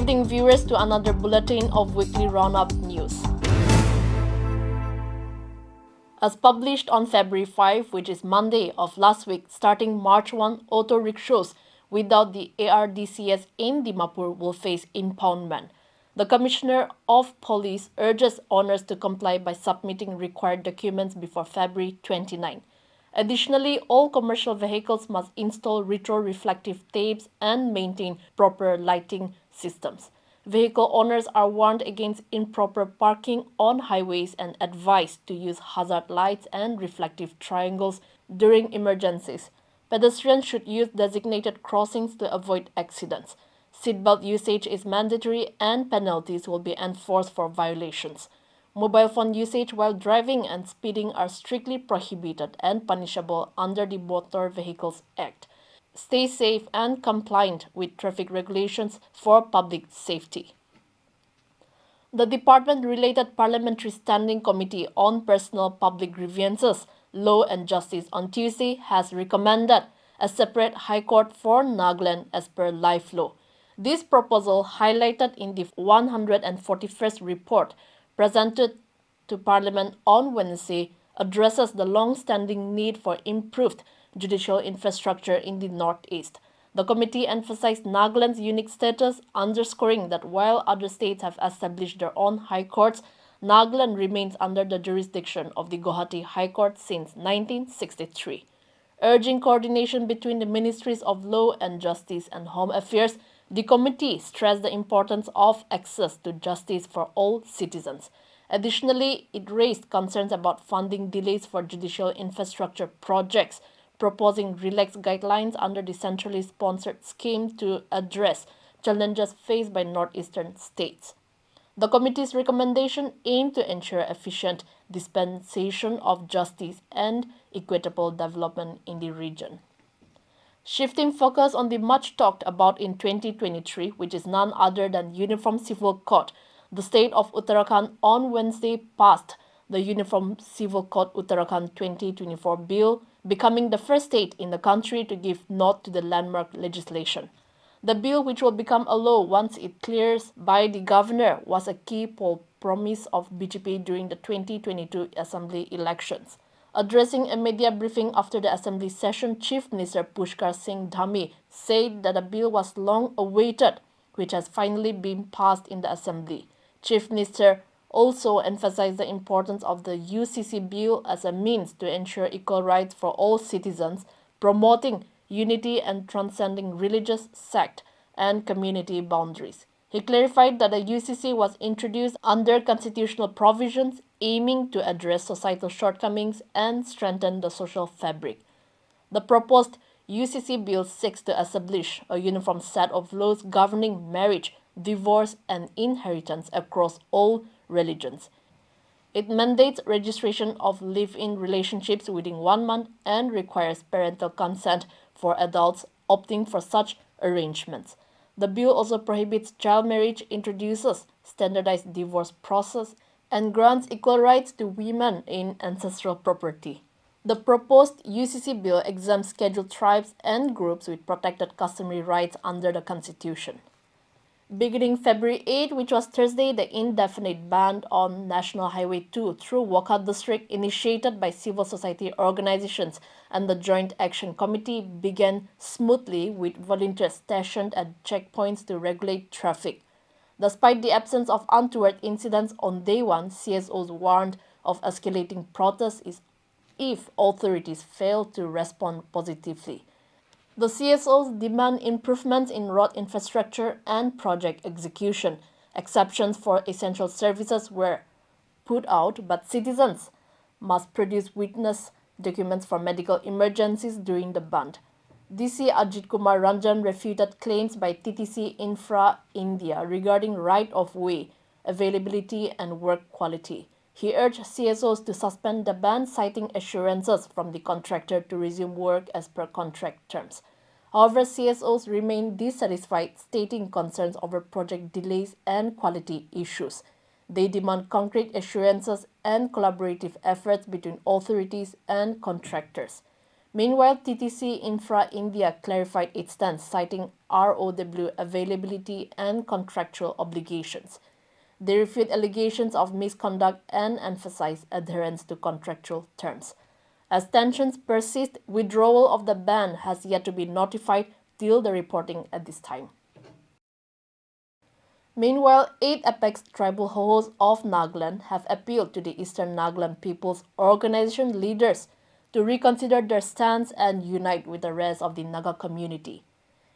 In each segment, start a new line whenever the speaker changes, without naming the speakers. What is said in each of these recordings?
evening, viewers, to another bulletin of weekly roundup news. As published on February 5, which is Monday of last week, starting March 1, auto rickshaws without the ARDCS in Dimapur will face impoundment. The Commissioner of Police urges owners to comply by submitting required documents before February 29. Additionally, all commercial vehicles must install retroreflective tapes and maintain proper lighting systems. Vehicle owners are warned against improper parking on highways and advised to use hazard lights and reflective triangles during emergencies. Pedestrians should use designated crossings to avoid accidents. Seatbelt usage is mandatory and penalties will be enforced for violations. Mobile phone usage while driving and speeding are strictly prohibited and punishable under the Motor Vehicles Act. Stay safe and compliant with traffic regulations for public safety. The Department-related Parliamentary Standing Committee on Personal Public Grievances, Law and Justice on Tuesday has recommended a separate High Court for Nagaland as per life law. This proposal, highlighted in the 141st report presented to Parliament on Wednesday, addresses the long-standing need for improved judicial infrastructure in the Northeast. The committee emphasized Nagaland's unique status, underscoring that while other states have established their own high courts, Nagaland remains under the jurisdiction of the Guwahati High Court since 1963. Urging coordination between the Ministries of Law and Justice and Home Affairs, the committee stressed the importance of access to justice for all citizens. Additionally, it raised concerns about funding delays for judicial infrastructure projects, proposing relaxed guidelines under the centrally sponsored scheme to address challenges faced by northeastern states. The committee's recommendation aimed to ensure efficient dispensation of justice and equitable development in the region. Shifting focus on the much talked about in 2023, which is none other than Uniform Civil Code, the state of Uttarakhand on Wednesday passed the Uniform Civil Code Uttarakhand 2024 bill, becoming the first state in the country to give nod to the landmark legislation. The bill, which will become a law once it clears by the governor, was a key poll promise of BJP during the 2022 assembly elections. Addressing a media briefing after the assembly session, Chief Minister Pushkar Singh Dhami said that the bill was long awaited, which has finally been passed in the assembly. Chief Minister also emphasized the importance of the UCC bill as a means to ensure equal rights for all citizens, promoting unity and transcending religious, sect, and community boundaries. He clarified that the UCC was introduced under constitutional provisions aiming to address societal shortcomings and strengthen the social fabric. The proposed UCC bill seeks to establish a uniform set of laws governing marriage, divorce, and inheritance across all religions. It mandates registration of live-in relationships within 1 month and requires parental consent for adults opting for such arrangements. The bill also prohibits child marriage, introduces standardized divorce process, and grants equal rights to women in ancestral property. The proposed UCC bill exempts scheduled tribes and groups with protected customary rights under the Constitution. Beginning February 8, which was Thursday, the indefinite ban on National Highway 2 through Wokha district, initiated by civil society organizations and the Joint Action Committee, began smoothly with volunteers stationed at checkpoints to regulate traffic. Despite the absence of untoward incidents on day one, CSOs warned of escalating protests if authorities fail to respond positively. The CSOs demand improvements in road infrastructure and project execution. Exceptions for essential services were put out, but citizens must produce witness documents for medical emergencies during the ban. DC Ajit Kumar Ranjan refuted claims by TTC Infra India regarding right-of-way availability and work quality. He urged CSOs to suspend the ban, citing assurances from the contractor to resume work as per contract terms. However, CSOs remain dissatisfied, stating concerns over project delays and quality issues. They demand concrete assurances and collaborative efforts between authorities and contractors. Meanwhile, TTC Infra India clarified its stance, citing ROW availability and contractual obligations. They refute allegations of misconduct and emphasize adherence to contractual terms. As tensions persist, withdrawal of the ban has yet to be notified till the reporting at this time. Meanwhile, 8 apex tribal hosts of Nagaland have appealed to the Eastern Nagaland People's Organization leaders to reconsider their stance and unite with the rest of the Naga community.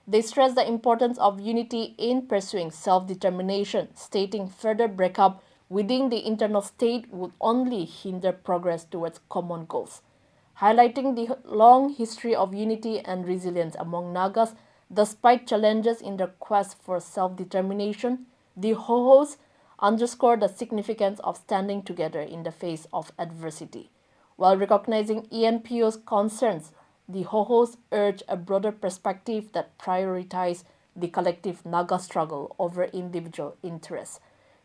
They stress the importance of unity in pursuing self-determination, stating further breakup within the internal state would only hinder progress towards common goals. Highlighting the long history of unity and resilience among Nagas despite challenges in their quest for self-determination, the Hohos underscore the significance of standing together in the face of adversity. While recognizing ENPO's concerns, the Hohos urge a broader perspective that prioritizes the collective Naga struggle over individual interests.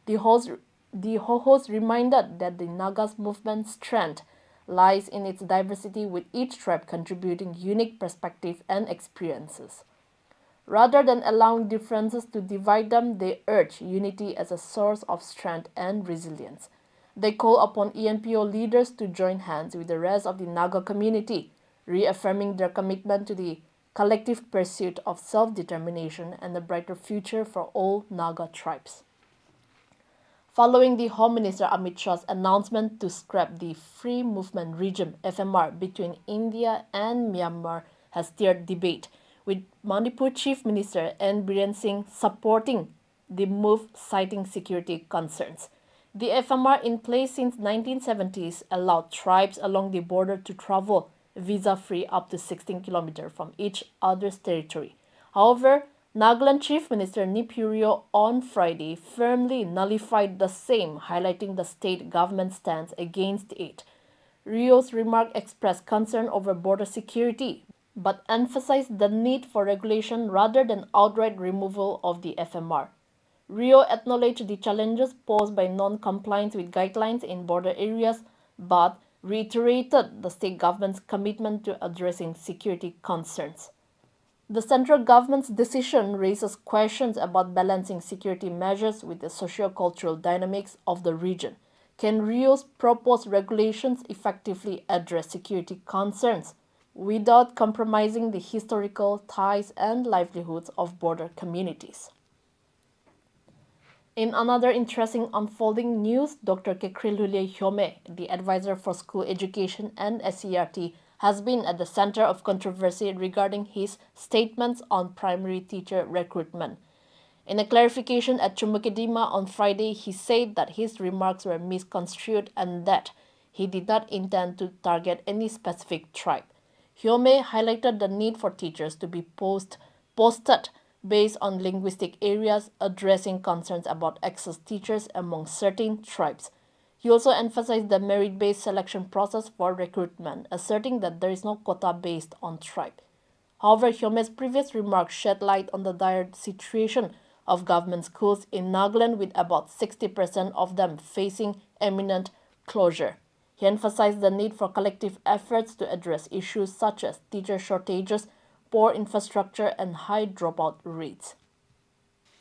The Hohos reminded that the Nagas movement's strength lies in its diversity, with each tribe contributing unique perspectives and experiences. Rather than allowing differences to divide them, they urge unity as a source of strength and resilience. They call upon ENPO leaders to join hands with the rest of the Naga community, reaffirming their commitment to the collective pursuit of self-determination and a brighter future for all Naga tribes. Following the Home Minister Amit Shah's announcement to scrap the Free Movement Regime (FMR) between India and Myanmar has stirred debate, with Manipur Chief Minister N. Biren Singh supporting the move, citing security concerns. The FMR, in place since 1970s, allowed tribes along the border to travel visa-free up to 16 kilometers from each other's territory. However, Nagaland Chief Minister Nipurio on Friday firmly nullified the same, highlighting the state government's stance against it. Rio's remark expressed concern over border security, but emphasized the need for regulation rather than outright removal of the FMR. Rio acknowledged the challenges posed by non-compliance with guidelines in border areas, but reiterated the state government's commitment to addressing security concerns. The central government's decision raises questions about balancing security measures with the socio-cultural dynamics of the region. Can Rio's proposed regulations effectively address security concerns without compromising the historical ties and livelihoods of border communities? In another interesting unfolding news, Dr. Kekrilule Hyome, the advisor for school education and SCRT, has been at the center of controversy regarding his statements on primary teacher recruitment. In a clarification at Chumukedima on Friday, he said that his remarks were misconstrued and that he did not intend to target any specific tribe. Hyome highlighted the need for teachers to be posted based on linguistic areas, addressing concerns about excess teachers among certain tribes. He also emphasized the merit-based selection process for recruitment, asserting that there is no quota based on tribe. However, Hyome's previous remarks shed light on the dire situation of government schools in Nagaland, with about 60% of them facing imminent closure. He emphasized the need for collective efforts to address issues such as teacher shortages, poor infrastructure, and high dropout rates.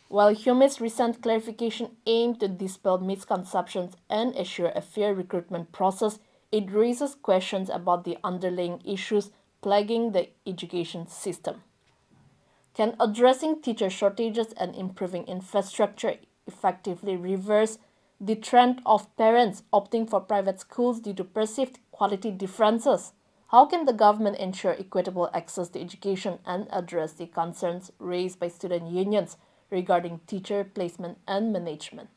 While Hyome's recent clarification aimed to dispel misconceptions and assure a fair recruitment process, it raises questions about the underlying issues plaguing the education system. Can addressing teacher shortages and improving infrastructure effectively reverse the trend of parents opting for private schools due to perceived quality differences? How can the government ensure equitable access to education and address the concerns raised by student unions regarding teacher placement and management?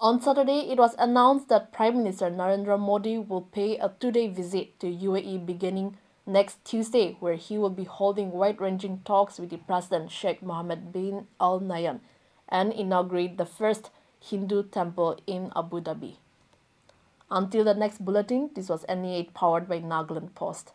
On Saturday, it was announced that Prime Minister Narendra Modi will pay a 2-day visit to UAE beginning next Tuesday, where he will be holding wide-ranging talks with the President Sheikh Mohammed bin Al Nahyan and inaugurate the first Hindu temple in Abu Dhabi. Until the next bulletin, this was NE8 powered by Nagaland Post.